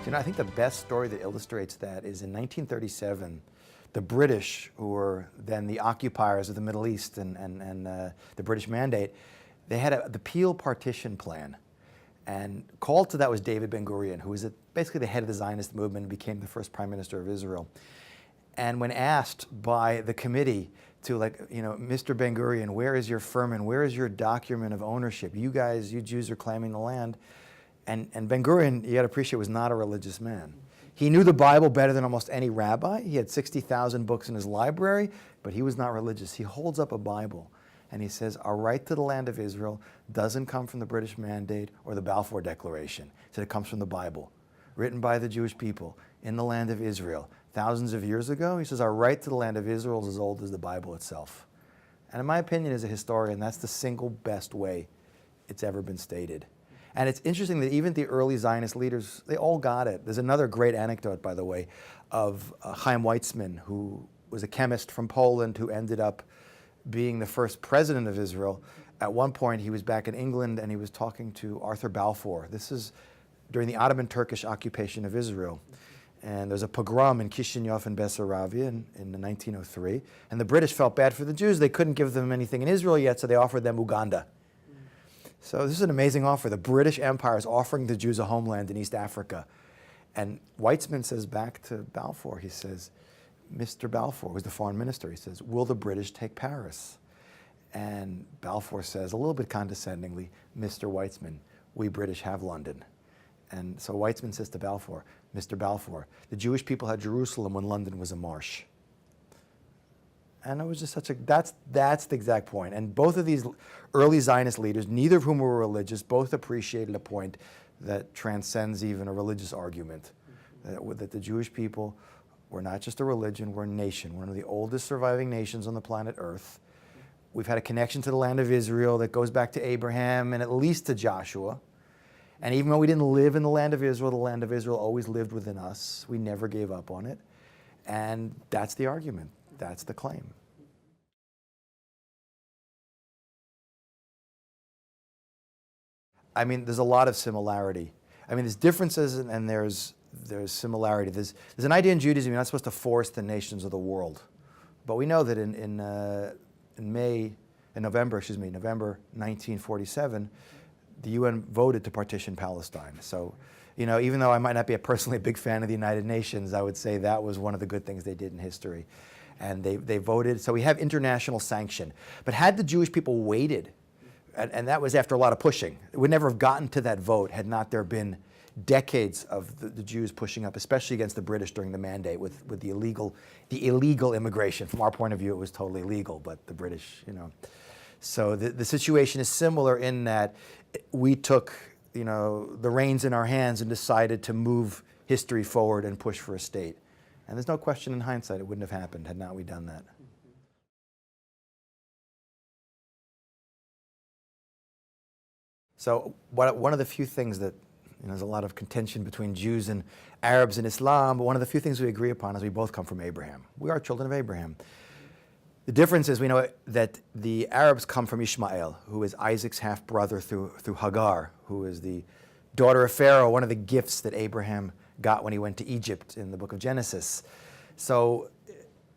You know, I think the best story that illustrates that is in 1937, the British, who were then the occupiers of the Middle East and the British Mandate, they had the Peel Partition Plan. And called to that was David Ben-Gurion, who was basically the head of the Zionist movement and became the first prime minister of Israel. And when asked by the committee to, Mr. Ben-Gurion, where is your firman? Where is your document of ownership? You guys, you Jews are claiming the land. And Ben-Gurion, you got to appreciate, was not a religious man. He knew the Bible better than almost any rabbi. He had 60,000 books in his library, but he was not religious. He holds up a Bible and he says, our right to the land of Israel doesn't come from the British Mandate or the Balfour Declaration. He said it comes from the Bible, written by the Jewish people in the land of Israel. Thousands of years ago, he says, our right to the land of Israel is as old as the Bible itself. And in my opinion as a historian, that's the single best way it's ever been stated. And it's interesting that even the early Zionist leaders, they all got it. There's another great anecdote, by the way, of Chaim Weizmann, who was a chemist from Poland who ended up being the first president of Israel. At one point, he was back in England and he was talking to Arthur Balfour. This is during the Ottoman Turkish occupation of Israel. And there's a pogrom in Kishinev and Bessarabia in 1903. And the British felt bad for the Jews. They couldn't give them anything in Israel yet, so they offered them Uganda. So this is an amazing offer. The British Empire is offering the Jews a homeland in East Africa. And Weizmann says back to Balfour, he says, Mr. Balfour, who's the foreign minister, he says, will the British take Paris? And Balfour says, a little bit condescendingly, Mr. Weizmann, we British have London. And so Weizmann says to Balfour, Mr. Balfour, the Jewish people had Jerusalem when London was a marsh. And it was just that's the exact point. And both of these early Zionist leaders, neither of whom were religious, both appreciated a point that transcends even a religious argument, that the Jewish people were not just a religion, we're a nation. We're one of the oldest surviving nations on the planet Earth. We've had a connection to the land of Israel that goes back to Abraham and at least to Joshua. And even though we didn't live in the land of Israel always lived within us. We never gave up on it. And that's the argument. That's the claim. I mean, there's a lot of similarity. I mean, there's differences and there's similarity. There's an idea in Judaism, you're not supposed to force the nations of the world. But we know that in November 1947, the UN voted to partition Palestine. So, you know, even though I might not be personally a big fan of the United Nations, I would say that was one of the good things they did in history. And they voted, so we have international sanction. But had the Jewish people waited, and that was after a lot of pushing, it would never have gotten to that vote had not there been decades of the Jews pushing up, especially against the British during the Mandate with the illegal immigration. From our point of view, it was totally legal, but the British, you know. So the situation is similar in that we took, you know, the reins in our hands and decided to move history forward and push for a state. And there's no question in hindsight it wouldn't have happened had not we done that. So one of the few things that, you know, there's a lot of contention between Jews and Arabs and Islam, but one of the few things we agree upon is we both come from Abraham. We are children of Abraham. The difference is we know that the Arabs come from Ishmael, who is Isaac's half-brother through Hagar, who is the daughter of Pharaoh, one of the gifts that Abraham got when he went to Egypt in the book of Genesis. So,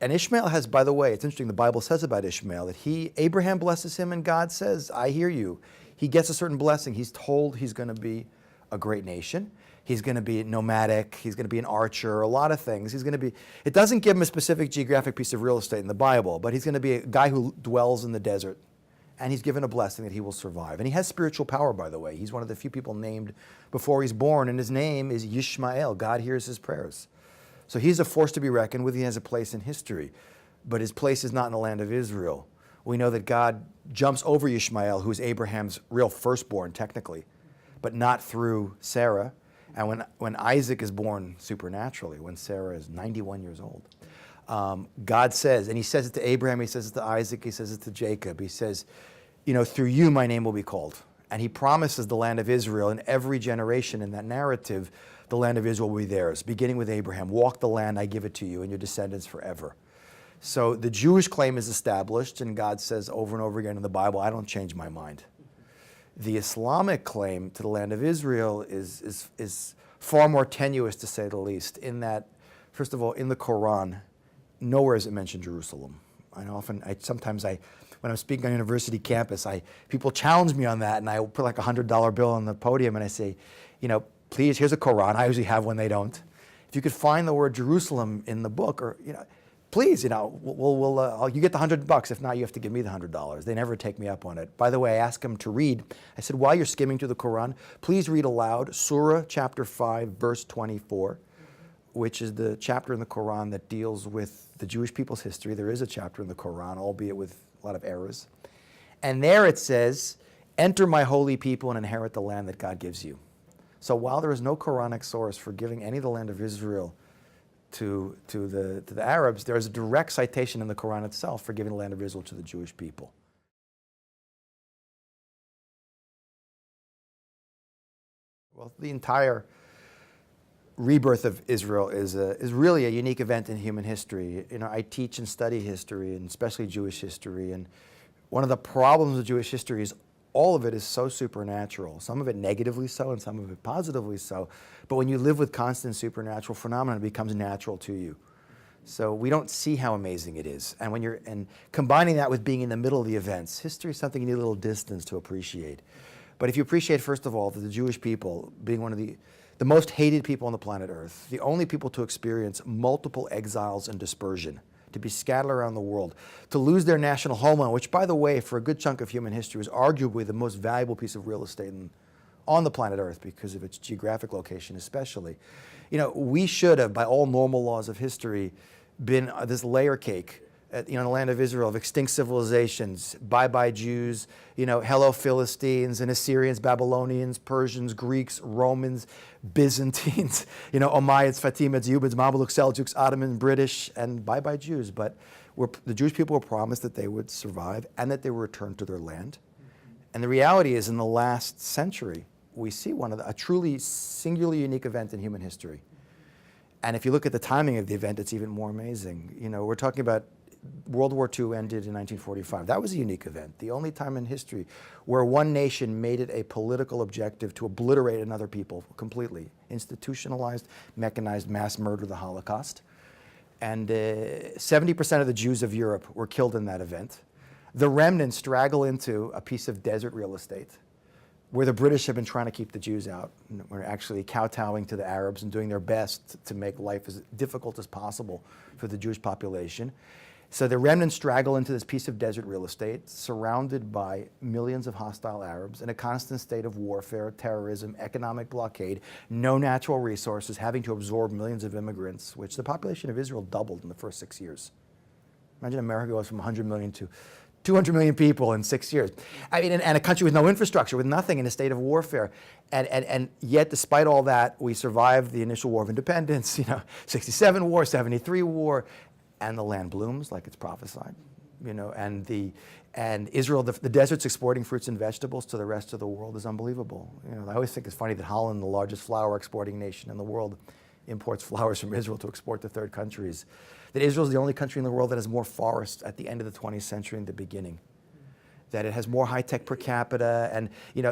and Ishmael has, by the way, it's interesting, the Bible says about Ishmael that Abraham blesses him and God says, I hear you. He gets a certain blessing. He's told he's going to be a great nation. He's going to be nomadic. He's going to be an archer, a lot of things. He's going to be, it doesn't give him a specific geographic piece of real estate in the Bible, but he's going to be a guy who dwells in the desert. And he's given a blessing that he will survive. And he has spiritual power, by the way. He's one of the few people named before he's born, and his name is Yishmael. God hears his prayers. So he's a force to be reckoned with. He has a place in history. But his place is not in the land of Israel. We know that God jumps over Yishmael, who's Abraham's real firstborn, technically, but not through Sarah. And when Isaac is born supernaturally, when Sarah is 91 years old, God says, and he says it to Abraham, he says it to Isaac, he says it to Jacob, he says, you know, through you my name will be called. And he promises the land of Israel in every generation in that narrative, the land of Israel will be theirs, beginning with Abraham. Walk the land, I give it to you and your descendants forever. So the Jewish claim is established, and God says over and over again in the Bible, I don't change my mind. The Islamic claim to the land of Israel is far more tenuous, to say the least, in that, first of all, in the Quran, nowhere is it mentioned Jerusalem. Sometimes when I'm speaking on a university campus, people challenge me on that, and I put like a $100 bill on the podium, and I say, please, here's a Quran. I usually have when they don't. If you could find the word Jerusalem in the book, or please, you get the $100. If not, you have to give me the $100. They never take me up on it. By the way, I ask them to read. I said, while you're skimming through the Quran, please read aloud Surah chapter 5, verse 24, which is the chapter in the Quran that deals with the Jewish people's history. There is a chapter in the Quran, albeit with a lot of errors. And there it says, enter my holy people and inherit the land that God gives you. So while there is no Quranic source for giving any of the land of Israel to the Arabs, there is a direct citation in the Quran itself for giving the land of Israel to the Jewish people. Well, the entire rebirth of Israel is really a unique event in human history. I teach and study history, and especially Jewish history, and one of the problems of Jewish history is all of it is so supernatural. Some of it negatively so, and some of it positively so. But when you live with constant supernatural phenomena, it becomes natural to you. So we don't see how amazing it is. And combining that with being in the middle of the events, history is something you need a little distance to appreciate. But if you appreciate, first of all, that the Jewish people, being one of the most hated people on the planet Earth, the only people to experience multiple exiles and dispersion, to be scattered around the world, to lose their national homeland, which, by the way, for a good chunk of human history was arguably the most valuable piece of real estate on the planet Earth because of its geographic location especially. We should have, by all normal laws of history, been this layer cake in the land of Israel of extinct civilizations, bye-bye Jews, hello Philistines and Assyrians, Babylonians, Persians, Greeks, Romans, Byzantines, Umayyads, Fatimids, Ayyubids, Mamluks, Seljuks, Ottomans, British, and bye-bye Jews. But the Jewish people were promised that they would survive and that they would return to their land. And the reality is, in the last century, we see a truly singularly unique event in human history. And if you look at the timing of the event, it's even more amazing. We're talking about World War II ended in 1945. That was a unique event, the only time in history where one nation made it a political objective to obliterate another people completely. Institutionalized, mechanized mass murder, the Holocaust. And 70% of the Jews of Europe were killed in that event. The remnants straggle into a piece of desert real estate where the British have been trying to keep the Jews out. We're actually kowtowing to the Arabs and doing their best to make life as difficult as possible for the Jewish population. So the remnants straggle into this piece of desert real estate, surrounded by millions of hostile Arabs in a constant state of warfare, terrorism, economic blockade, no natural resources, having to absorb millions of immigrants, which the population of Israel doubled in the first 6 years. Imagine America goes from 100 million to 200 million people in 6 years. And a country with no infrastructure, with nothing, in a state of warfare. And yet, despite all that, we survived the initial War of Independence, 67 war, 73 war, and the land blooms like it's prophesied, and Israel, the desert's exporting fruits and vegetables to the rest of the world is unbelievable. I always think it's funny that Holland, the largest flour exporting nation in the world, imports flowers from Israel to export to third countries. That Israel is the only country in the world that has more forests at the end of the 20th century than the beginning. That it has more high-tech per capita and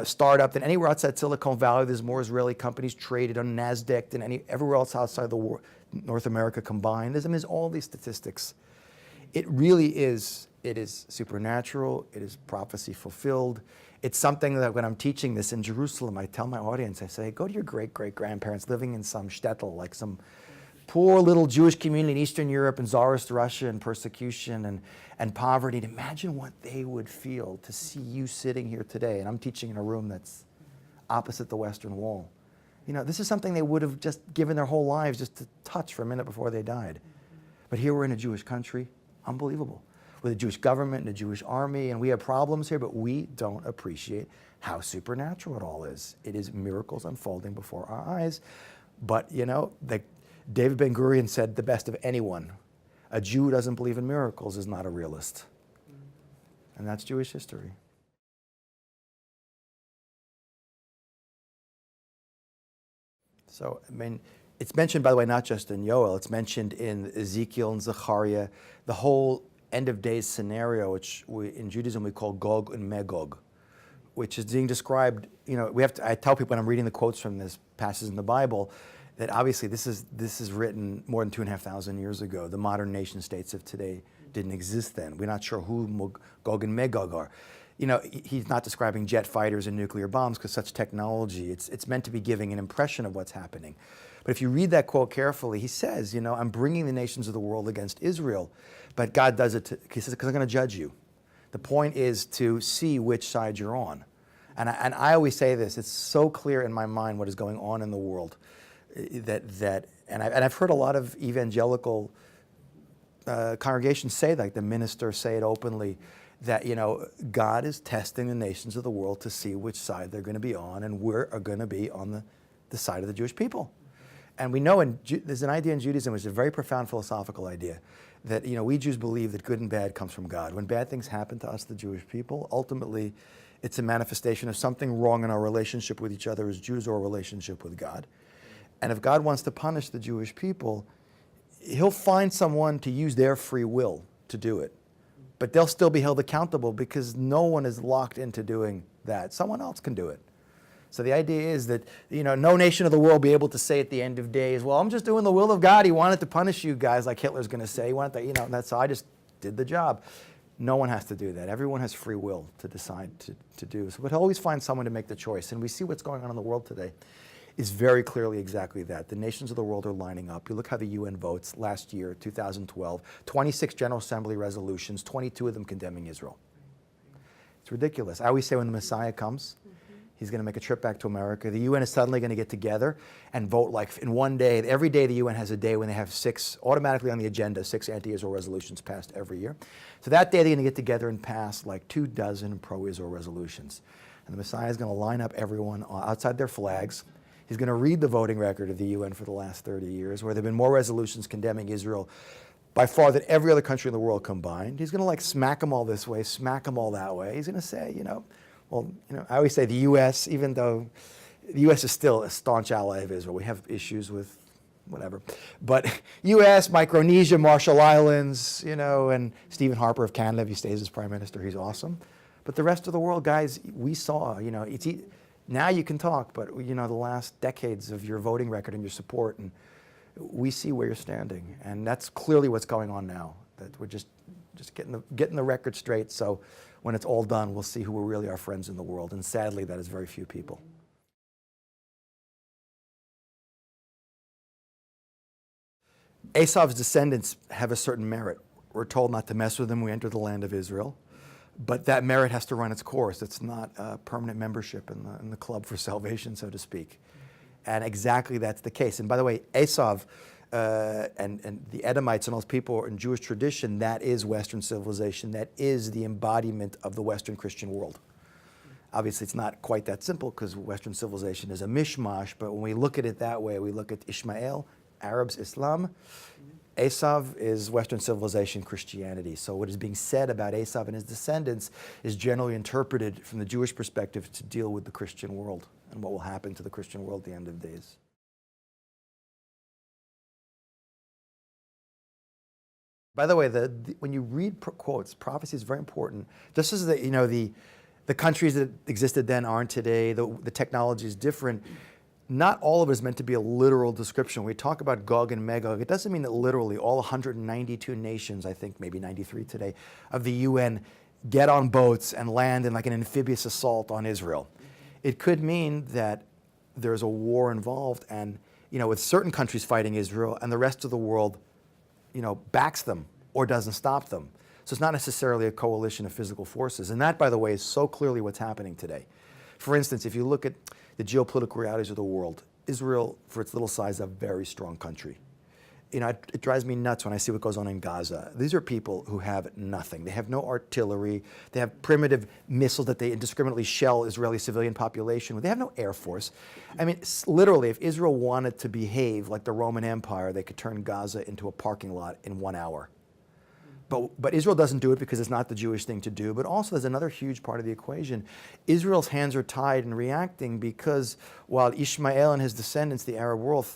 startup than anywhere outside Silicon Valley. There's more Israeli companies traded on NASDAQ than everywhere else outside the North America combined. There's all these statistics. It really is, it is supernatural. It is prophecy fulfilled. It's something that when I'm teaching this in Jerusalem, I tell my audience, I say, go to your great-great-grandparents living in some shtetl, like some poor little Jewish community in Eastern Europe and Tsarist Russia and persecution and poverty, and imagine what they would feel to see you sitting here today. And I'm teaching in a room that's opposite the Western Wall. This is something they would have just given their whole lives just to touch for a minute before they died. But here we're in a Jewish country, unbelievable, with a Jewish government and a Jewish army, and we have problems here, but we don't appreciate how supernatural it all is. It is miracles unfolding before our eyes. But, David Ben-Gurion said the best of anyone, a Jew who doesn't believe in miracles is not a realist. And that's Jewish history. So, it's mentioned, by the way, not just in Yoel, it's mentioned in Ezekiel and Zechariah, the whole end of days scenario, which in Judaism we call Gog and Magog, which is being described, I tell people when I'm reading the quotes from this passage in the Bible, that obviously this is written more than 2,500 years ago. The modern nation states of today didn't exist then. We're not sure who Gog and Magog are. He's not describing jet fighters and nuclear bombs because such technology, it's meant to be giving an impression of what's happening. But if you read that quote carefully, he says, I'm bringing the nations of the world against Israel, but God does it, he says, because I'm going to judge you. The point is to see which side you're on. And I always say this, it's so clear in my mind what is going on in the world and I've heard a lot of evangelical congregations say, like the ministers say it openly, that God is testing the nations of the world to see which side they're going to be on, and we're going to be on the side of the Jewish people. And we know there's an idea in Judaism, which is a very profound philosophical idea, that we Jews believe that good and bad comes from God. When bad things happen to us, the Jewish people, ultimately it's a manifestation of something wrong in our relationship with each other as Jews or our relationship with God. And if God wants to punish the Jewish people, he'll find someone to use their free will to do it. But they'll still be held accountable because no one is locked into doing that. Someone else can do it. So the idea is that no nation of the world will be able to say at the end of days, well, I'm just doing the will of God. He wanted to punish you guys, like Hitler's going to say. He wanted to, that's, so I just did the job. No one has to do that. Everyone has free will to decide to do. So we'll always find someone to make the choice. And we see what's going on in the world today is very clearly exactly that. The nations of the world are lining up. You look how the UN votes last year, 2012, 26 General Assembly resolutions, 22 of them condemning Israel. It's ridiculous. I always say when the Messiah comes, he's going to make a trip back to America. The UN is suddenly going to get together and vote like in one day. Every day the UN has a day when they have automatically on the agenda, 6 anti-Israel resolutions passed every year. So that day they're going to get together and pass like 24 pro-Israel resolutions. And the Messiah is going to line up everyone outside their flags. He's going to read the voting record of the UN for the last 30 years, where there have been more resolutions condemning Israel by far than every other country in the world combined. He's going to smack them all this way, smack them all that way. He's going to say, I always say the U.S., even though the U.S. is still a staunch ally of Israel, we have issues with whatever, but U.S., Micronesia, Marshall Islands, and Stephen Harper of Canada, if he stays as Prime Minister, he's awesome. But the rest of the world, guys, we saw, now you can talk, but the last decades of your voting record and your support, and we see where you're standing, and that's clearly what's going on now. That we're just getting the record straight. So when it's all done, we'll see who are really our friends in the world, and sadly, that is very few people. Esau's descendants have a certain merit. We're told not to mess with them. We enter the land of Israel. But that merit has to run its course. It's not a permanent membership in the club for salvation, so to speak. And exactly that's the case. And by the way, Esau and the Edomites and all those people in Jewish tradition, that is Western civilization. That is the embodiment of the Western Christian world. Obviously, it's not quite that simple because Western civilization is a mishmash, but when we look at it that way, we look at Ishmael, Arabs, Islam. Esau is Western civilization Christianity. So what is being said about Esau and his descendants is generally interpreted from the Jewish perspective to deal with the Christian world and what will happen to the Christian world at the end of days. By the way, when you read quotes, prophecy is very important. Just as the countries that existed then aren't today, the technology is different. Not all of it is meant to be a literal description. When we talk about Gog and Magog, it doesn't mean that literally all 192 nations, I think maybe 93 today, of the UN get on boats and land in like an amphibious assault on Israel. It could mean that there's a war involved and, with certain countries fighting Israel and the rest of the world, backs them or doesn't stop them. So it's not necessarily a coalition of physical forces. And that, by the way, is so clearly what's happening today. For instance, if you look at the geopolitical realities of the world, Israel, for its little size, is a very strong country. It drives me nuts when I see what goes on in Gaza. These are people who have nothing. They have no artillery. They have primitive missiles that they indiscriminately shell Israeli civilian population with. They have no air force. I mean, literally, if Israel wanted to behave like the Roman Empire, they could turn Gaza into a parking lot in 1 hour. But Israel doesn't do it because it's not the Jewish thing to do. But also there's another huge part of the equation. Israel's hands are tied in reacting because while Ishmael and his descendants, the Arab world,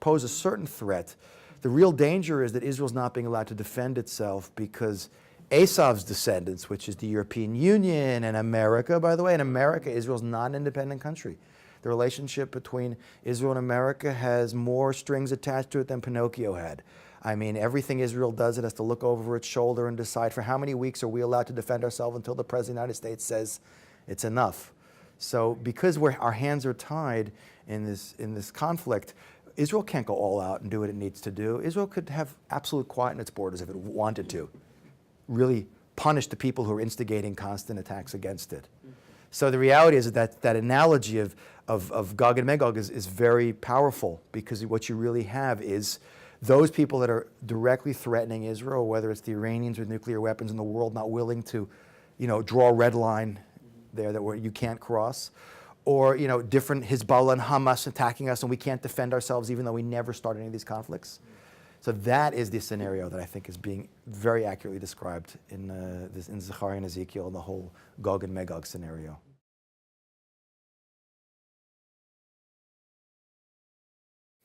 pose a certain threat, the real danger is that Israel's not being allowed to defend itself because Esau's descendants, which is the European Union and America, by the way. In America, Israel's not an independent country. The relationship between Israel and America has more strings attached to it than Pinocchio had. I mean, everything Israel does, it has to look over its shoulder and decide for how many weeks are we allowed to defend ourselves until the President of the United States says it's enough. So because our hands are tied in this conflict, Israel can't go all out and do what it needs to do. Israel could have absolute quiet in its borders if it wanted to, really punish the people who are instigating constant attacks against it. So the reality is that that analogy of Gog and Magog is very powerful, because what you really have is those people that are directly threatening Israel, whether it's the Iranians with nuclear weapons in the world not willing to, draw a red line there that you can't cross, or different Hezbollah and Hamas attacking us and we can't defend ourselves even though we never started any of these conflicts. So that is the scenario that I think is being very accurately described in Zechariah and Ezekiel, and the whole Gog and Magog scenario.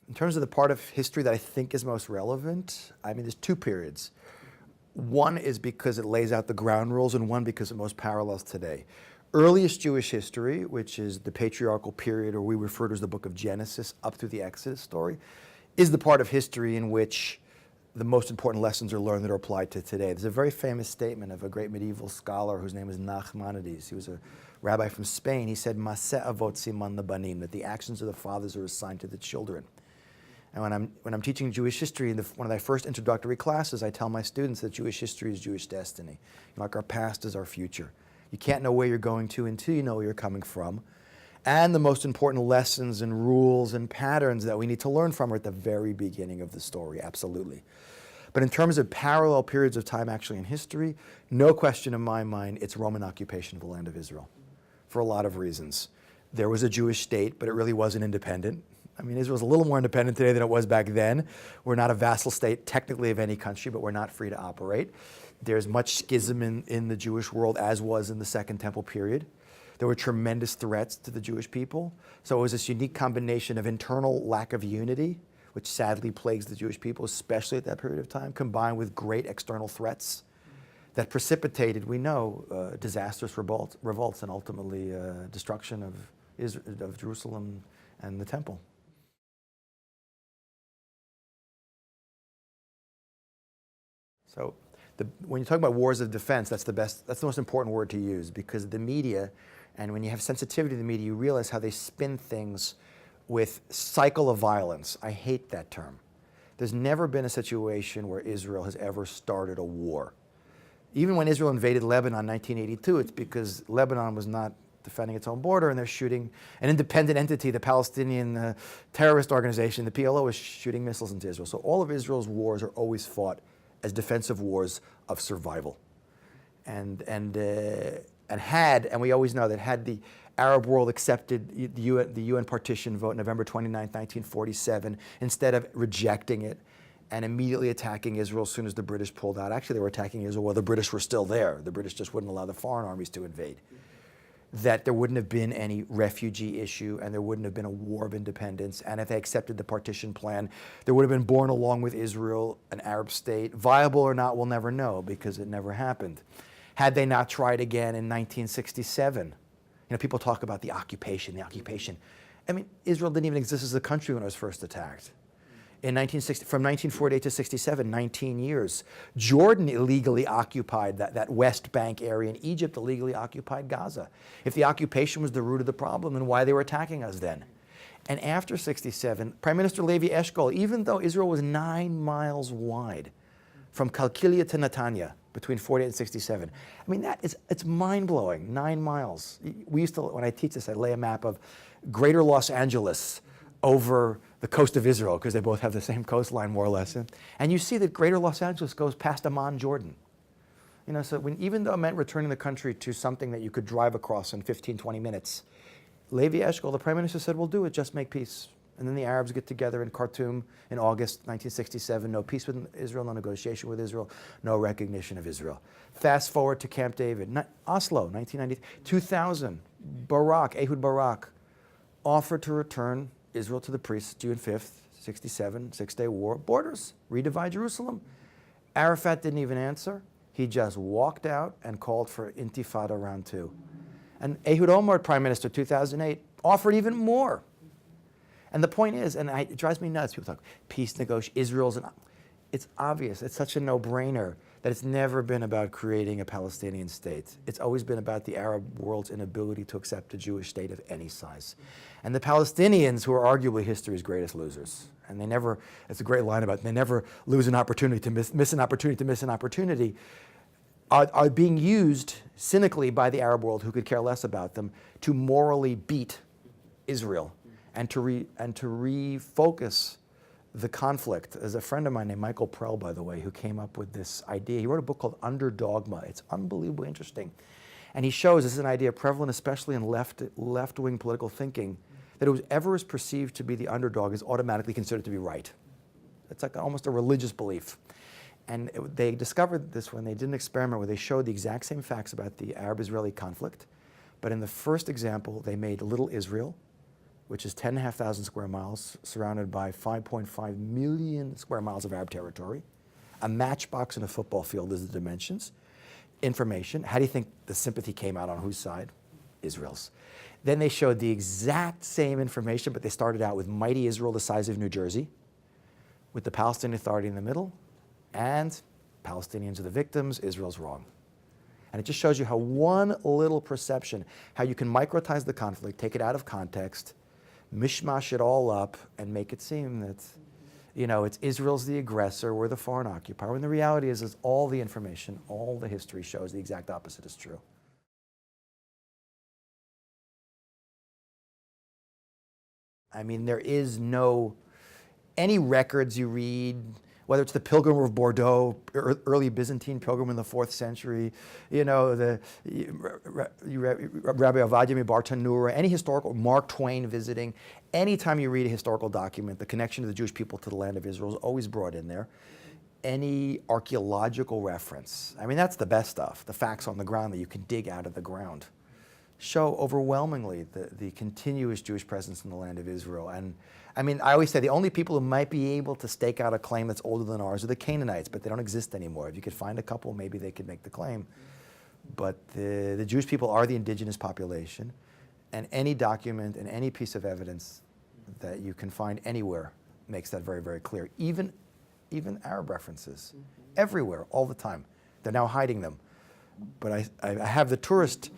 In terms of the part of history that I think is most relevant, I mean, there's two periods. One is because it lays out the ground rules, and one because it most parallels today. Earliest Jewish history, which is the patriarchal period, or we refer to as the book of Genesis, up through the Exodus story, is the part of history in which the most important lessons are learned that are applied to today. There's a very famous statement of a great medieval scholar whose name is Nachmanides. He was a rabbi from Spain. He said, "Maseh avot siman lebanim," that the actions of the fathers are assigned to the children. And when I'm teaching Jewish history, in one of my first introductory classes, I tell my students that Jewish history is Jewish destiny. Like our past is our future. You can't know where you're going to until you know where you're coming from. And the most important lessons and rules and patterns that we need to learn from are at the very beginning of the story, absolutely. But in terms of parallel periods of time actually in history, no question in my mind, it's Roman occupation of the land of Israel, for a lot of reasons. There was a Jewish state, but it really wasn't independent. I mean, Israel's a little more independent today than it was back then. We're not a vassal state technically of any country, but we're not free to operate. There's much schism in the Jewish world, as was in the Second Temple period. There were tremendous threats to the Jewish people. So it was this unique combination of internal lack of unity, which sadly plagues the Jewish people, especially at that period of time, combined with great external threats that precipitated, we know, disastrous revolts and ultimately destruction of Jerusalem and the temple. So when you talk about wars of defense, that's the most important word to use, because the media, and when you have sensitivity to the media, you realize how they spin things with cycle of violence. I hate that term. There's never been a situation where Israel has ever started a war. Even when Israel invaded Lebanon in 1982, it's because Lebanon was not defending its own border, and they're shooting an independent entity, the Palestinian terrorist organization, the PLO, is shooting missiles into Israel. So all of Israel's wars are always fought as defensive wars of survival. And we always know that had the Arab world accepted the UN partition vote November 29, 1947, instead of rejecting it and immediately attacking Israel as soon as the British pulled out. Actually, they were attacking Israel while the British were still there. The British just wouldn't allow the foreign armies to invade. That there wouldn't have been any refugee issue, and there wouldn't have been a war of independence. And if they accepted the partition plan, there would have been born along with Israel an Arab state. Viable or not, we'll never know, because it never happened. Had they not tried again in 1967, people talk about the occupation. I mean, Israel didn't even exist as a country when it was first attacked. From 1948 to 67, 19 years. Jordan illegally occupied that West Bank area, and Egypt illegally occupied Gaza. If the occupation was the root of the problem, then why they were attacking us then? And after 67, Prime Minister Levi Eshkol, even though Israel was 9 miles wide from Kalkilia to Netanya between 48 and 67, I mean, it's mind-blowing, 9 miles. We used to, when I teach this, I lay a map of greater Los Angeles over the coast of Israel, because they both have the same coastline, more or less. And you see that greater Los Angeles goes past Amman, Jordan. So even though it meant returning the country to something that you could drive across in 15, 20 minutes, Levi Eshkol, the prime minister, said, we'll do it, just make peace. And then the Arabs get together in Khartoum in August 1967, no peace with Israel, no negotiation with Israel, no recognition of Israel. Fast forward to Camp David, Oslo, 1990, 2000, Ehud Barak offered to return Israel to the priests, June 5th, 67, Six-Day War, borders, redivide Jerusalem. Arafat didn't even answer. He just walked out and called for Intifada round 2. And Ehud Olmert, Prime Minister, 2008, offered even more. And the point is, and it drives me nuts, people talk peace negotiations, Israel's, it's obvious, it's such a no-brainer that it's never been about creating a Palestinian state. It's always been about the Arab world's inability to accept a Jewish state of any size. And the Palestinians, who are arguably history's greatest losers, and they never, it's a great line about they never lose an opportunity to miss an opportunity, are being used cynically by the Arab world, who could care less about them, to morally beat Israel and to refocus the conflict. There's a friend of mine named Michael Prell, by the way, who came up with this idea. He wrote a book called Underdogma. It's unbelievably interesting. And he shows, this is an idea prevalent especially in left-wing political thinking, that whoever is perceived to be the underdog is automatically considered to be right. It's like almost a religious belief. And they discovered this when they did an experiment where they showed the exact same facts about the Arab-Israeli conflict. But in the first example, they made Little Israel, which is 10,500 square miles, surrounded by 5.5 million square miles of Arab territory. A matchbox in a football field is the dimensions. Information. How do you think the sympathy came out on whose side? Israel's. Then they showed the exact same information, but they started out with mighty Israel the size of New Jersey, with the Palestinian Authority in the middle, and Palestinians are the victims, Israel's wrong. And it just shows you how one little perception, how you can microtize the conflict, take it out of context, mishmash it all up, and make it seem that, you know, it's Israel's the aggressor, we're the foreign occupier, when the reality is all the information, all the history shows the exact opposite is true. I mean, there is no, any records you read, whether it's the Pilgrim of Bordeaux, early Byzantine pilgrim in the 4th century, you know, the Rabbi Ovadia Bartanura, any historical, Mark Twain visiting, anytime you read a historical document, the connection of the Jewish people to the land of Israel is always brought in there. Any archaeological reference, I mean, that's the best stuff, the facts on the ground that you can dig out of the ground, show overwhelmingly the continuous Jewish presence in the land of Israel. And I mean, I always say the only people who might be able to stake out a claim that's older than ours are the Canaanites, but they don't exist anymore. If you could find a couple, maybe they could make the claim. But the Jewish people are the indigenous population, and any document and any piece of evidence that you can find anywhere makes that very, very clear. Even Arab references, everywhere, all the time. They're now hiding them. But I have the tourist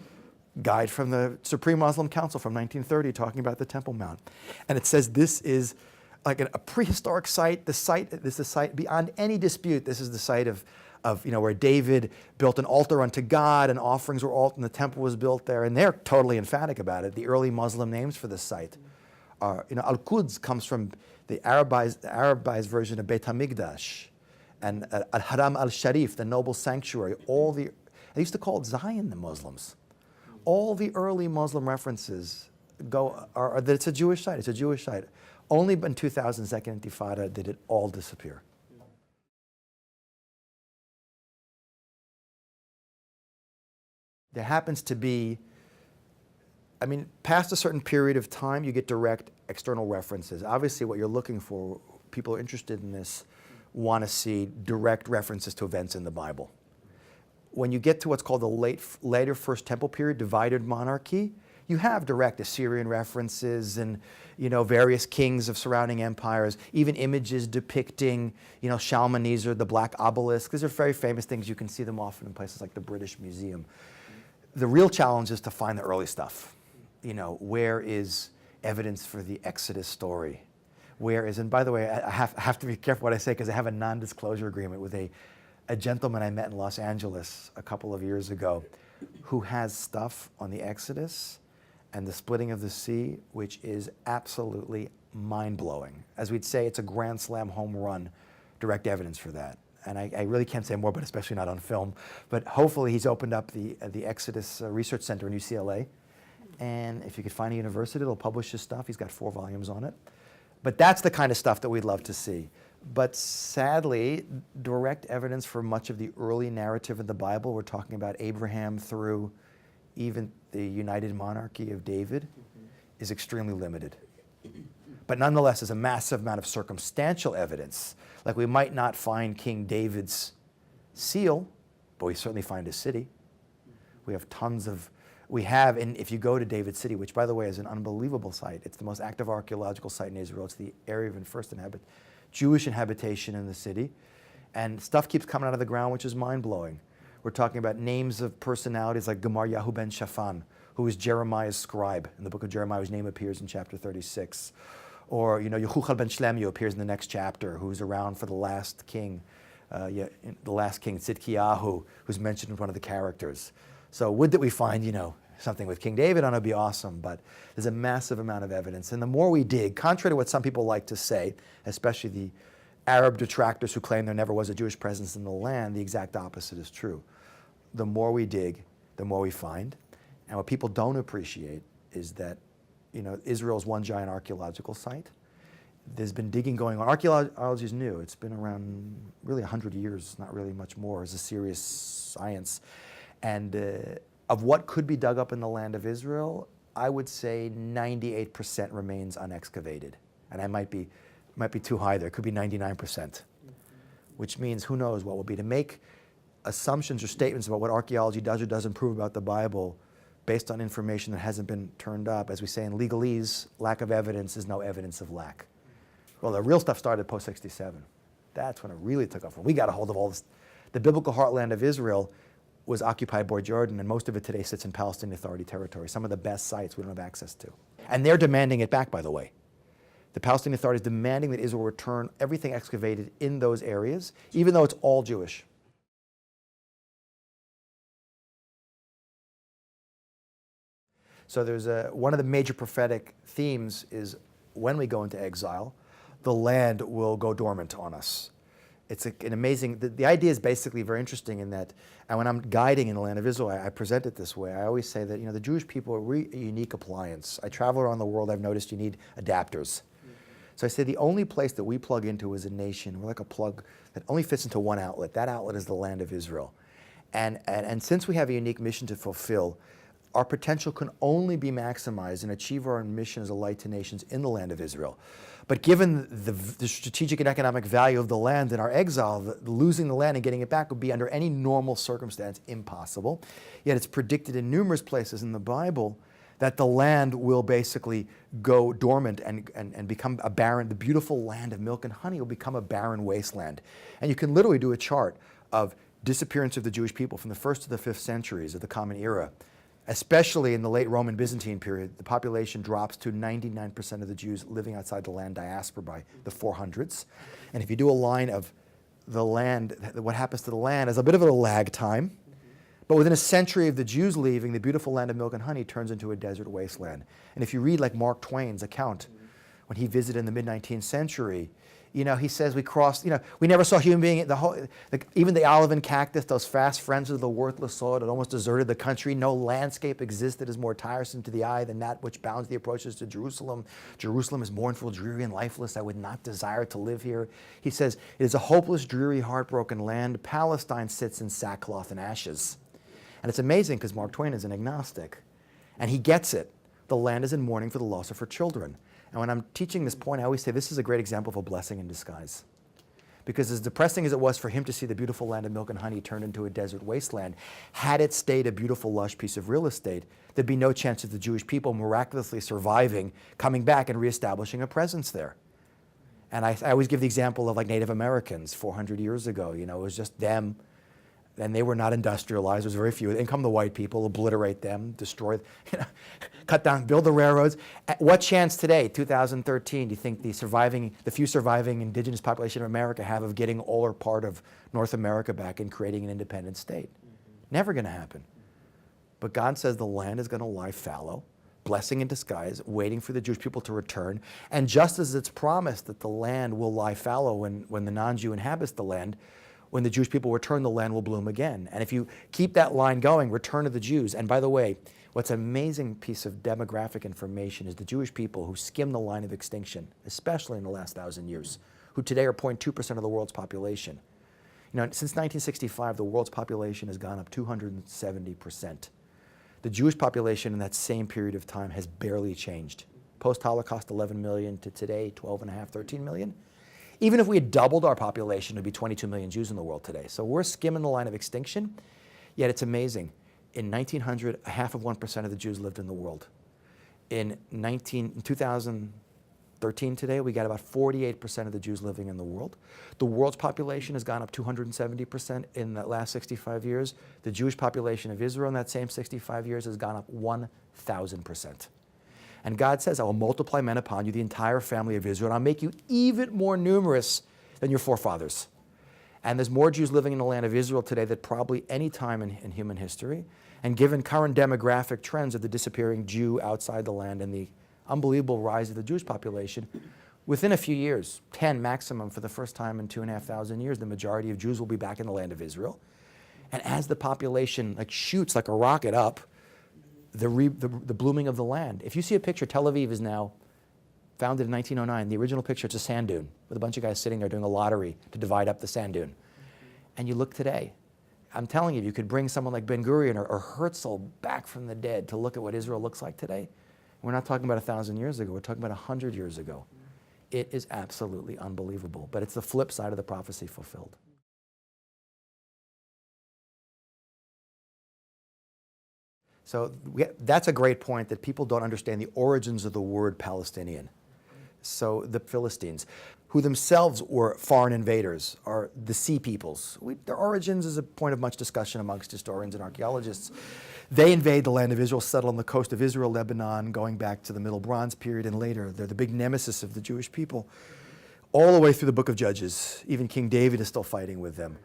guide from the Supreme Muslim Council from 1930 talking about the Temple Mount. And it says this is like a prehistoric site. This is the site beyond any dispute. This is the site of you know, where David built an altar unto God and offerings were offered and the temple was built there. And they're totally emphatic about it. The early Muslim names for this site are, you know, Al-Quds comes from the Arabized version of Beit HaMikdash, and Al-Haram al-Sharif, the noble sanctuary. They used to call it Zion, the Muslims. All the early Muslim references are that it's a Jewish site. It's a Jewish site. Only in 2000, Second Intifada, did it all disappear. There happens to be, I mean, past a certain period of time, you get direct external references. Obviously, what you're looking for, people who are interested in this want to see direct references to events in the Bible. When you get to what's called the later First Temple period, divided monarchy, you have direct Assyrian references and, you know, various kings of surrounding empires, even images depicting, you know, Shalmaneser, the black obelisk. These are very famous things. You can see them often in places like the British Museum. The real challenge is to find the early stuff. You know, where is evidence for the Exodus story? Where is, and by the way, I have to be careful what I say because I have a non-disclosure agreement with a gentleman I met in Los Angeles a couple of years ago who has stuff on the Exodus and the splitting of the sea, which is absolutely mind-blowing. As we'd say, it's a grand slam home run, direct evidence for that. And I really can't say more, but especially not on film. But hopefully he's opened up the Exodus Research Center in UCLA. And if you could find a university that'll publish his stuff, he's got 4 volumes on it. But that's the kind of stuff that we'd love to see. But sadly, direct evidence for much of the early narrative of the Bible, we're talking about Abraham through even the united monarchy of David, is extremely limited. But nonetheless, there's a massive amount of circumstantial evidence. Like we might not find King David's seal, but we certainly find a city. We have tons of, and if you go to David City, which by the way is an unbelievable site, it's the most active archaeological site in Israel. It's the area of first Jewish inhabitation in the city. And stuff keeps coming out of the ground, which is mind-blowing. We're talking about names of personalities like Gemar Yahu ben Shaphan, who was Jeremiah's scribe in the book of Jeremiah, whose name appears in chapter 36. Or, Yehuchal ben Shlemiah appears in the next chapter, who's around for the last king, Tzidkiyahu, who's mentioned in one of the characters. So would that we find, something with King David on it would be awesome, but there's a massive amount of evidence. And the more we dig, contrary to what some people like to say, especially the Arab detractors who claim there never was a Jewish presence in the land, the exact opposite is true. The more we dig, the more we find. And what people don't appreciate is that, Israel is one giant archaeological site. There's been digging going on. Archaeology is new. It's been around really 100 years, not really much more, as a serious science. And of what could be dug up in the land of Israel, I would say 98% remains unexcavated. And I might be too high there. It could be 99%, which means who knows what will be. To make assumptions or statements about what archaeology does or doesn't prove about the Bible based on information that hasn't been turned up, as we say in legalese, lack of evidence is no evidence of lack. Well, the real stuff started post-67. That's when it really took off. When we got a hold of all this. The biblical heartland of Israel was occupied by Jordan, and most of it today sits in Palestinian Authority territory, some of the best sites we don't have access to. And they're demanding it back, by the way. The Palestinian Authority is demanding that Israel return everything excavated in those areas, even though it's all Jewish. So there's one of the major prophetic themes is when we go into exile, the land will go dormant on us. It's an amazing, the idea is basically very interesting in that, and when I'm guiding in the land of Israel, I present it this way. I always say that, the Jewish people are a unique appliance. I travel around the world, I've noticed you need adapters. So I say the only place that we plug into as a nation, we're like a plug that only fits into one outlet. That outlet is the land of Israel. And since we have a unique mission to fulfill, our potential can only be maximized and achieve our mission as a light to nations in the land of Israel. But given the strategic and economic value of the land in our exile, losing the land and getting it back would be under any normal circumstance impossible. Yet it's predicted in numerous places in the Bible that the land will basically go dormant and become a barren, the beautiful land of milk and honey will become a barren wasteland. And you can literally do a chart of disappearance of the Jewish people from the 1st to the 5th centuries of the Common Era. Especially in the late Roman Byzantine period, the population drops to 99% of the Jews living outside the land diaspora by the 400s. And if you do a line of the land, what happens to the land is a bit of a lag time. But within a century of the Jews leaving, the beautiful land of milk and honey turns into a desert wasteland. And if you read like Mark Twain's account, when he visited in the mid-19th century, he says we crossed, we never saw a human being, even the olive and cactus, those fast friends of the worthless soil that almost deserted the country. No landscape existed as more tiresome to the eye than that which bounds the approaches to Jerusalem. Jerusalem is mournful, dreary, and lifeless. I would not desire to live here. He says, it is a hopeless, dreary, heartbroken land. Palestine sits in sackcloth and ashes. And it's amazing because Mark Twain is an agnostic. And he gets it. The land is in mourning for the loss of her children. And when I'm teaching this point, I always say this is a great example of a blessing in disguise. Because as depressing as it was for him to see the beautiful land of milk and honey turned into a desert wasteland, had it stayed a beautiful, lush piece of real estate, there'd be no chance of the Jewish people miraculously surviving, coming back and reestablishing a presence there. And I always give the example of like Native Americans 400 years ago. It was just them. And they were not industrialized. There was very few. In come the white people, obliterate them, destroy, cut down, build the railroads. What chance today, 2013, do you think the few surviving indigenous population of America have of getting all or part of North America back and creating an independent state? Never going to happen. But God says the land is going to lie fallow, blessing in disguise, waiting for the Jewish people to return. And just as it's promised that the land will lie fallow when the non-Jew inhabits the land, when the Jewish people return, the land will bloom again. And if you keep that line going, return of the Jews. And by the way, what's an amazing piece of demographic information is the Jewish people who skim the line of extinction, especially in the last 1,000 years, who today are 0.2% of the world's population. Since 1965, the world's population has gone up 270%. The Jewish population in that same period of time has barely changed. Post-Holocaust, 11 million to today, 12.5, 13 million. Even if we had doubled our population, it would be 22 million Jews in the world today. So we're skimming the line of extinction, yet it's amazing. In 1900, 0.5% of the Jews lived in the world. In 2013 today, we got about 48% of the Jews living in the world. The world's population has gone up 270% in the last 65 years. The Jewish population of Israel in that same 65 years has gone up 1,000%. And God says, I will multiply men upon you, the entire family of Israel, and I'll make you even more numerous than your forefathers. And there's more Jews living in the land of Israel today than probably any time in human history. And given current demographic trends of the disappearing Jew outside the land and the unbelievable rise of the Jewish population, within a few years, 10 maximum for the first time in 2,500 years, the majority of Jews will be back in the land of Israel. And as the population shoots like a rocket up, the blooming of the land. If you see a picture, Tel Aviv is now founded in 1909. The original picture, it's a sand dune with a bunch of guys sitting there doing a lottery to divide up the sand dune. And you look today, I'm telling you, you could bring someone like Ben Gurion or Herzl back from the dead to look at what Israel looks like today. We're not talking about 1,000 years ago, we're talking about 100 years ago. It is absolutely unbelievable, but it's the flip side of the prophecy fulfilled. So that's a great point, that people don't understand the origins of the word Palestinian. So the Philistines, who themselves were foreign invaders, are the sea peoples. Their origins is a point of much discussion amongst historians and archaeologists. They invade the land of Israel, settle on the coast of Israel, Lebanon, going back to the Middle Bronze period and later. They're the big nemesis of the Jewish people. All the way through the book of Judges. Even King David is still fighting with them.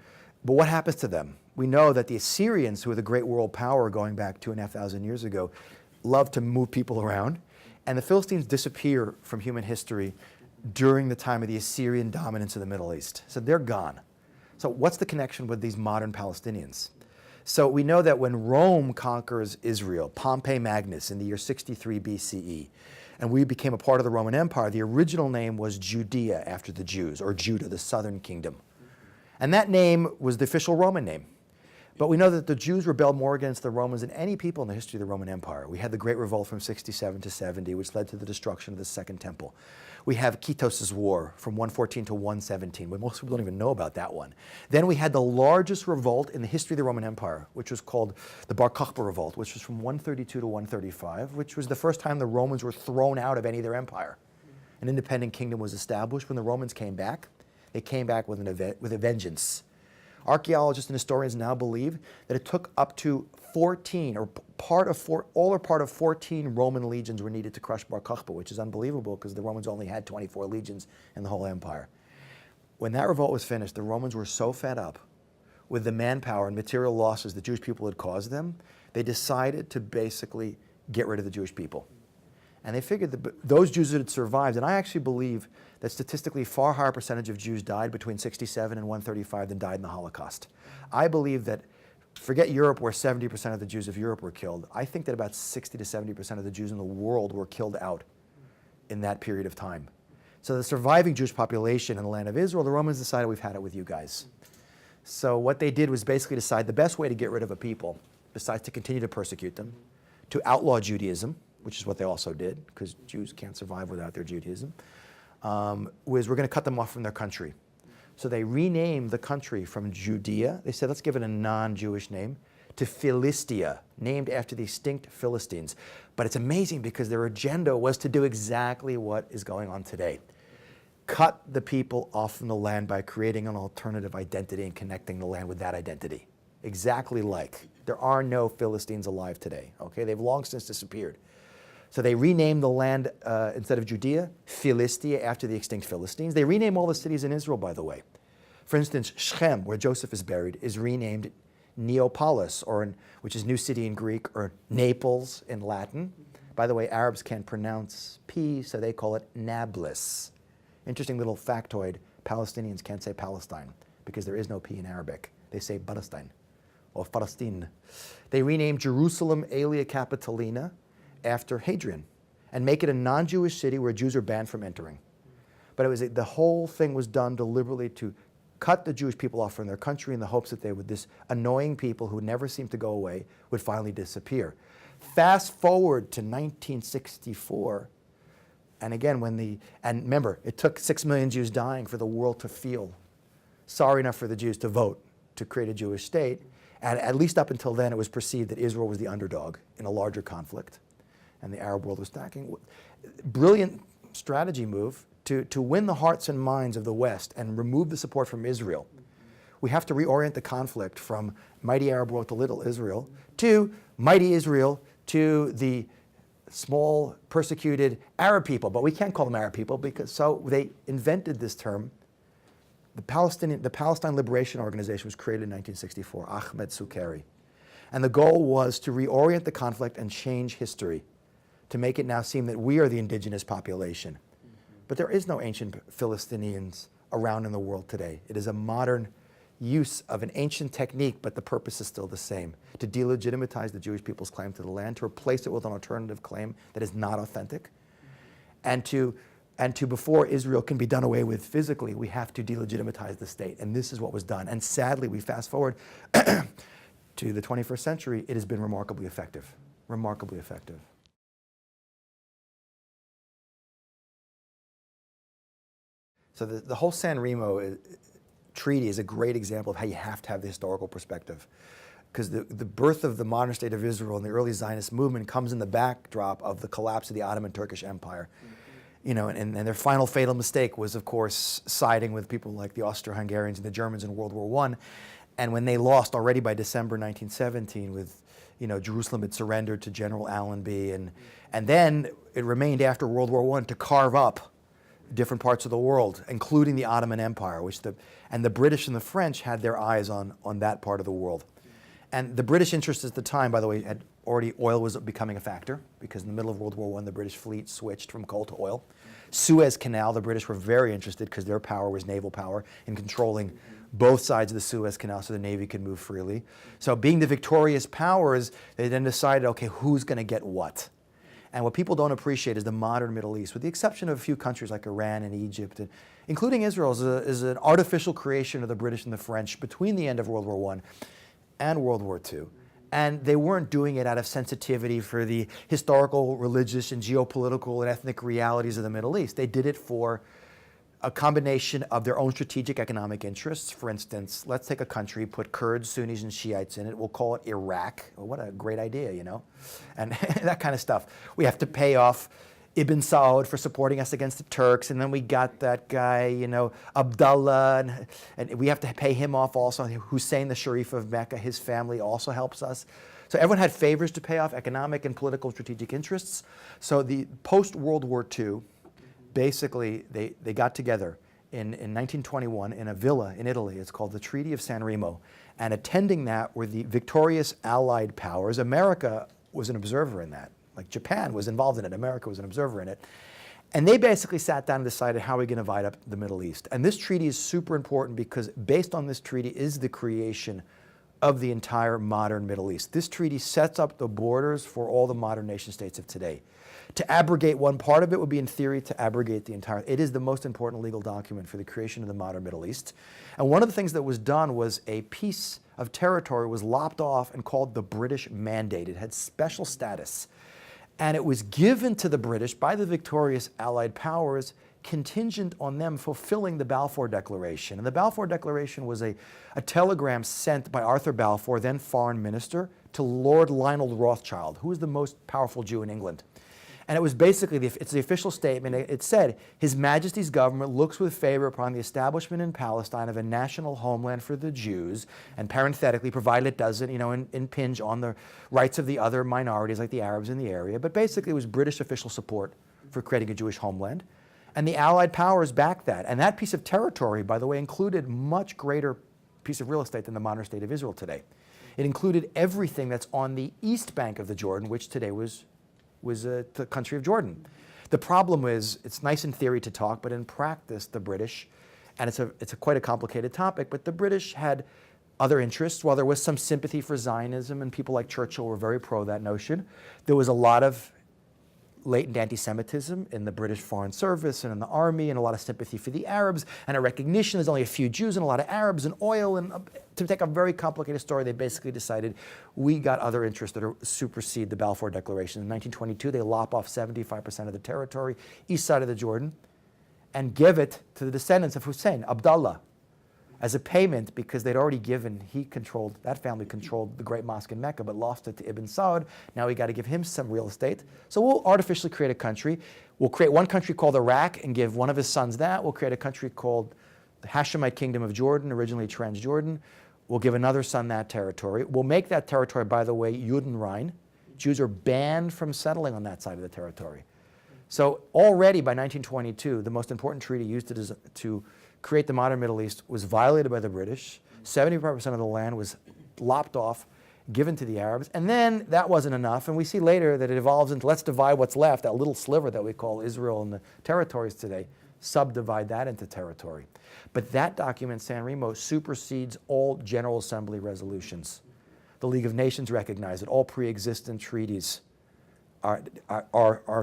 But what happens to them? We know that the Assyrians, who are the great world power going back 2,500 years ago, love to move people around. And the Philistines disappear from human history during the time of the Assyrian dominance of the Middle East. So they're gone. So what's the connection with these modern Palestinians? So we know that when Rome conquers Israel, Pompey Magnus in the year 63 BCE, and we became a part of the Roman Empire, the original name was Judea, after the Jews, or Judah, the southern kingdom. And that name was the official Roman name. But we know that the Jews rebelled more against the Romans than any people in the history of the Roman Empire. We had the Great Revolt from 67 to 70, which led to the destruction of the Second Temple. We have Kitos's War from 114 to 117, but most people don't even know about that one. Then we had the largest revolt in the history of the Roman Empire, which was called the Bar Kokhba Revolt, which was from 132 to 135, which was the first time the Romans were thrown out of any of their empire. An independent kingdom was established. When the Romans came back, they came back with a vengeance. Archaeologists and historians now believe that it took up to 14, or all or part of 14 Roman legions were needed to crush Bar Kokhba, which is unbelievable because the Romans only had 24 legions in the whole empire. When that revolt was finished, the Romans were so fed up with the manpower and material losses the Jewish people had caused them, they decided to basically get rid of the Jewish people. And they figured that those Jews that had survived, and I actually believe that statistically far higher percentage of Jews died between 67 and 135 than died in the Holocaust. I believe that, forget Europe where 70% of the Jews of Europe were killed, I think that about 60 to 70% of the Jews in the world were killed out in that period of time. So the surviving Jewish population in the land of Israel, the Romans decided, we've had it with you guys. So what they did was basically decide the best way to get rid of a people, besides to continue to persecute them, to outlaw Judaism, which is what they also did, because Jews can't survive without their Judaism, was we're going to cut them off from their country. So they renamed the country from Judea, they said let's give it a non-Jewish name, to Philistia, named after the extinct Philistines. But it's amazing because their agenda was to do exactly what is going on today. Cut the people off from the land by creating an alternative identity and connecting the land with that identity. Exactly like there are no Philistines alive today, okay? They've long since disappeared. So they renamed the land, instead of Judea, Philistia, after the extinct Philistines. They renamed all the cities in Israel, by the way. For instance, Shechem, where Joseph is buried, is renamed Neapolis, which is new city in Greek, or Naples in Latin. By the way, Arabs can't pronounce P, so they call it Nablus. Interesting little factoid, Palestinians can't say Palestine, because there is no P in Arabic. They say Palestine, or Palestine. They renamed Jerusalem Aelia Capitolina, after Hadrian, and make it a non-Jewish city where Jews are banned from entering. But the whole thing was done deliberately to cut the Jewish people off from their country in the hopes that this annoying people who never seemed to go away would finally disappear. Fast forward to 1964, And again, and remember, it took 6 million Jews dying for the world to feel sorry enough for the Jews to vote to create a Jewish state. And at least up until then, it was perceived that Israel was the underdog in a larger conflict, and the Arab world was stacking. Brilliant strategy move to win the hearts and minds of the West and remove the support from Israel. We have to reorient the conflict from mighty Arab world to little Israel to mighty Israel to the small persecuted Arab people. But we can't call them Arab people because so they invented this term. The Palestine Liberation Organization was created in 1964, Ahmed Suqeri. And the goal was to reorient the conflict and change history, to make it now seem that we are the indigenous population. But there is no ancient Philistinians around in the world today. It is a modern use of an ancient technique, but the purpose is still the same, to delegitimize the Jewish people's claim to the land, to replace it with an alternative claim that is not authentic, and to before Israel can be done away with physically, we have to delegitimize the state. And this is what was done. And sadly, we fast forward to the 21st century, it has been remarkably effective. Remarkably effective. So the whole San Remo treaty is a great example of how you have to have the historical perspective. Because the birth of the modern state of Israel and the early Zionist movement comes in the backdrop of the collapse of the Ottoman Turkish Empire. You know, and their final fatal mistake was, of course, siding with people like the Austro-Hungarians and the Germans in World War I. And when they lost already by December 1917 with, you know, Jerusalem had surrendered to General Allenby. And then it remained after World War I to carve up different parts of the world, including the Ottoman Empire, and the British and the French had their eyes on that part of the world. And the British interests at the time, by the way, oil was becoming a factor, because in the middle of World War I, the British fleet switched from coal to oil. Suez Canal, the British were very interested because their power was naval power in controlling both sides of the Suez Canal so the Navy could move freely. So being the victorious powers, they then decided, okay, who's going to get what? And what people don't appreciate is the modern Middle East, with the exception of a few countries like Iran and Egypt, including Israel, is an artificial creation of the British and the French between the end of World War I and World War II. And they weren't doing it out of sensitivity for the historical, religious, and geopolitical and ethnic realities of the Middle East. They did it for a combination of their own strategic economic interests. For instance, let's take a country, put Kurds, Sunnis, and Shiites in it. We'll call it Iraq. Well, what a great idea, you know? And that kind of stuff. We have to pay off Ibn Saud for supporting us against the Turks, and then we got that guy, you know, Abdullah, and we have to pay him off also. Hussein, the Sharif of Mecca, his family also helps us. So everyone had favors to pay off, economic and political and strategic interests. So the post-World War II, basically, they got together in 1921 in a villa in Italy. It's called the Treaty of San Remo. And attending that were the victorious Allied powers. America was an observer in that. Like Japan was involved in it, America was an observer in it. And they basically sat down and decided how we're going to divide up the Middle East. And this treaty is super important because based on this treaty is the creation of the entire modern Middle East. This treaty sets up the borders for all the modern nation states of today. To abrogate one part of it would be, in theory, to abrogate the entire. It is the most important legal document for the creation of the modern Middle East. And one of the things that was done was a piece of territory was lopped off and called the British Mandate. It had special status. And it was given to the British by the victorious Allied powers contingent on them fulfilling the Balfour Declaration. And the Balfour Declaration was a telegram sent by Arthur Balfour, then foreign minister, to Lord Lionel Rothschild, who was the most powerful Jew in England. And it was basically, it's the official statement. It said, His Majesty's government looks with favor upon the establishment in Palestine of a national homeland for the Jews, and parenthetically, provided it doesn't, you know, impinge on the rights of the other minorities like the Arabs in the area. But basically, it was British official support for creating a Jewish homeland. And the Allied powers backed that. And that piece of territory, by the way, included much greater piece of real estate than the modern state of Israel today. It included everything that's on the east bank of the Jordan, which today was the country of Jordan. The problem is, it's nice in theory to talk, but in practice, the British, and it's quite a complicated topic, but the British had other interests. While there was some sympathy for Zionism, and people like Churchill were very pro that notion, there was a lot of latent anti-Semitism in the British Foreign Service and in the army, and a lot of sympathy for the Arabs, and a recognition there's only a few Jews and a lot of Arabs and oil. And to take a very complicated story, they basically decided we got other interests that supersede the Balfour Declaration. In 1922, they lop off 75% of the territory, east side of the Jordan, and give it to the descendants of Hussein, Abdullah, as a payment, because they'd already given, that family controlled the great mosque in Mecca, but lost it to Ibn Saud. Now we got to give him some real estate. So we'll artificially create a country. We'll create one country called Iraq and give one of his sons that. We'll create a country called the Hashemite Kingdom of Jordan, originally Transjordan. We'll give another son that territory. We'll make that territory, by the way, Judenrein. Jews are banned from settling on that side of the territory. So already by 1922, the most important treaty used to create the modern Middle East was violated by the British. 75% of the land was lopped off, given to the Arabs. And then that wasn't enough. And we see later that it evolves into let's divide what's left, that little sliver that we call Israel and the territories today, subdivide that into territory. But that document, San Remo, supersedes all General Assembly resolutions. The League of Nations recognized it. All pre-existent treaties are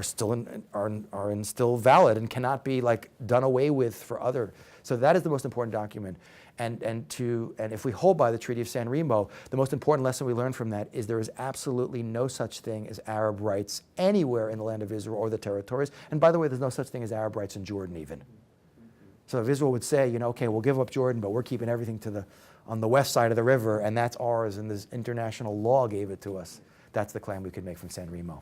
still valid and cannot be done away with for other. So that is the most important document. And if we hold by the Treaty of San Remo, the most important lesson we learn from that is there is absolutely no such thing as Arab rights anywhere in the land of Israel or the territories. And by the way, there's no such thing as Arab rights in Jordan even. So if Israel would say, okay, we'll give up Jordan, but we're keeping everything on the west side of the river, and that's ours, and this international law gave it to us, that's the claim we could make from San Remo.